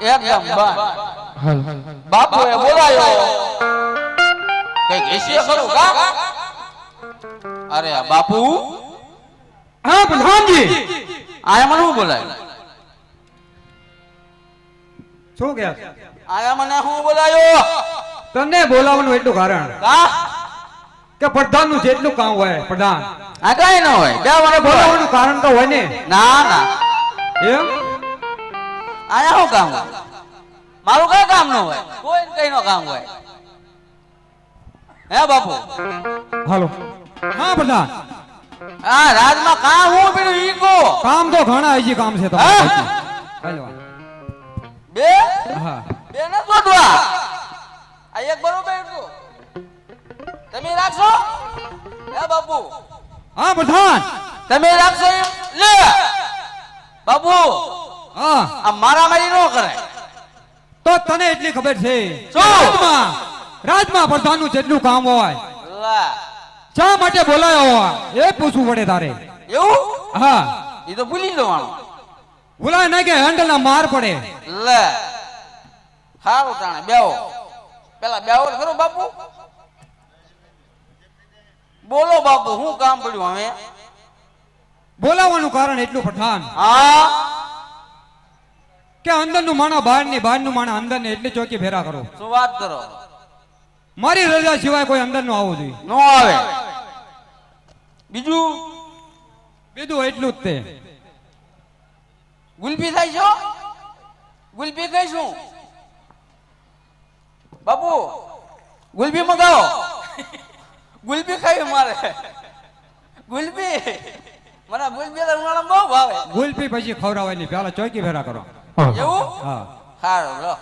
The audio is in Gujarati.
એકદમ બાપુ એ બોલાયો કઈ કેસીએ કરું કા અરે બાપુ હા પ્રધાનજી આયા મને હું બોલાય શું કે આયા મને હું બોલાયો તને બોલાવવાનું એટલું કારણ કા કે પ્રધાનનું જેટલું કામ હોય પ્રધાન આ કઈ ન હોય બે મને બોલાવવાનું કારણ તો હોય ને ના ના એમ આયા શું કામ હોય મારું કઈ કામ ન હોય કોઈ કઈ નો કામ હોય હે બાપુ હાલો હા પ્રધાન આ રાજમાં કામ હું પેલું ઈ કો કામ તો ઘણા હજી કામ છે તમારે પહેલવાન બે હા બે ન શોધવા આ એક બરોબર એટલું તમે રાખશો હે બાપુ હા પ્રધાન તમે રાખશો એમ લે બાપુ હા આ મારામારી ન કરાય તો તને એટલી ખબર છે શું? રાજમાં પ્રધાનનું જેટલું કામ હોય લા શા માટે બોલાયો હોય એ પૂછવું પડે તારે એવું હા એ તો ભૂલી જવાનું બોલાય નહીં કે હેન્ડલ ના માર પડે લે સારું તાણે બેહો પેલા બેહો તો ખરો બાપુ બોલો બાપુ શું કામ પડ્યું હવે બોલાવાનું કારણ એટલું પ્રધાન હા કે અંદરનું માણા બહાર ની બહાર નું માણા અંદર ને એટલી ચોકી ફેરા કરો શું વાત કરો મારી રજા સિવાય કોઈ અંદર નું આવવું જોઈએ નો આવે બીજું બીજું એટલું જ તે ગુલપી થાય છો ગુલપી કહીશું બાપુ ગુલપી મંગાવો ગુલપી ખાવી મારે ગુલપી મને ગુલપી તો ઉનાળામાં બહુ ભાવે ગુલપી પછી ખવડાવવાની પેલા ચોકી ફેરા કરો એવું હા સારું લો